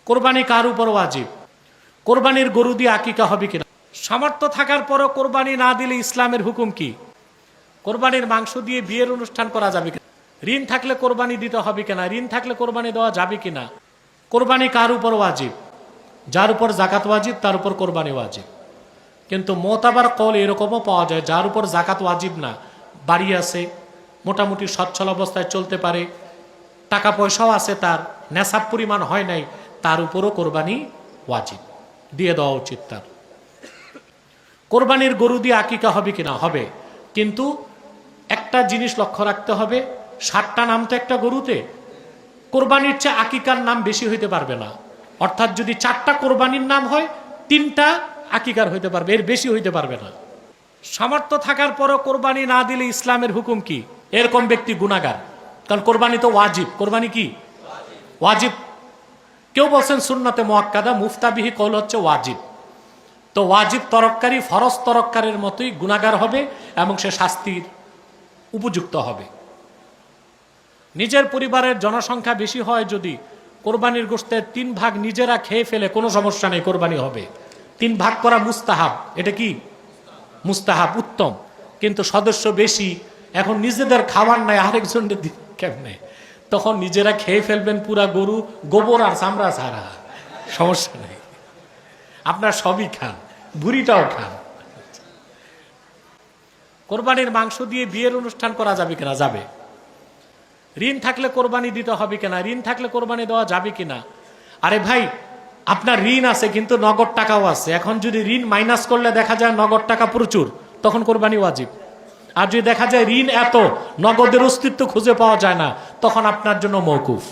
কোরবানি কার উপর ওয়াজিব? কোরবানির গরু দিয়ে আকিকা হবে কিনা? সামর্থ্য থাকার পরও কোরবানি না দিলে ইসলামের হুকুম কি? কোরবানির মাংস দিয়ে বিয়ের অনুষ্ঠান করা যাবে কিনা? ঋণ থাকলে কোরবানি দিতে হবে কিনা? ঋণ থাকলে কোরবানি দেওয়া যাবে কিনা? কোরবানি কার উপর ওয়াজিব? যার উপর জাকাত ওয়াজিব তার উপর কোরবানি ওয়াজিব। কিন্তু মোতাবার কল এরকমও পাওয়া যায় যার উপর জাকাত ওয়াজিব না, বাড়ি আছে, মোটামুটি সচ্ছল অবস্থায় চলতে পারে, টাকা পয়সাও আছে, তার নেশাব পরিমাণ হয় নাই, তার উপরও কোরবানি ওয়াজিব, দিয়ে দেওয়া উচিত তার। কোরবানির গরু দিয়ে আকিকা হবে কিনা? হবে, কিন্তু একটা জিনিস লক্ষ্য রাখতে হবে, 7টা নাম তো একটা গরুতে, কোরবানির চেয়ে আকিকার নাম বেশি হইতে পারবে না। অর্থাৎ যদি 4টা কোরবানির নাম হয় 3টা আকিকার হইতে পারবে, এর বেশি হইতে পারবে না। সামর্থ্য থাকার পরও কোরবানি না দিলে ইসলামের হুকুম কি? এরকম ব্যক্তি গুনাহগার, কারণ কোরবানি তো ওয়াজিব। কোরবানি কি ওয়াজিব? কেউ বলছেন সুন্নতে মুআক্কাদা, মুফতাবিহি কওল হচ্ছে ওয়াজিব। তো ওয়াজিব তরককারী ফরজ তরককারের মতোই গুনাহগার হবে এবং সে শাস্তির উপযুক্ত হবে। নিজের পরিবারের জনসংখ্যা বেশি হয়, যদি কোরবানির গোশতের 3 ভাগ নিজেরা খেয়ে ফেলে কোনো সমস্যা নেই, কোরবানি হবে। 3 ভাগ করা মুস্তাহাব, এটা কি মুস্তাহাব, উত্তম। কিন্তু সদস্য বেশি, এখন নিজেদের খাবার নাই, আরেকজনের কেমনে? তখন নিজেরা খেয়ে ফেলবেন পুরা গরু, গোবর আর চামড়া ছাড়া, সমস্যা নেই, আপনার সবই খান, ভুড়িটাও খান। কোরবানির মাংস দিয়ে বিয়ের অনুষ্ঠান করা যাবে কিনা? যাবে। ঋণ থাকলে কোরবানি দিতে হবে কিনা? ঋণ থাকলে কোরবানি দেওয়া যাবে কিনা? আরে ভাই, আপনার ঋণ আছে কিন্তু নগদ টাকাও আছে, এখন যদি ঋণ মাইনাস করলে দেখা যায় নগদ টাকা প্রচুর, তখন কোরবানি ওয়াজিব। আর যদি দেখা যায় ঋণ এত, নগদের অস্তিত্ব খুঁজে পাওয়া যায় না, তখন আপনার জন্য মওকুফ।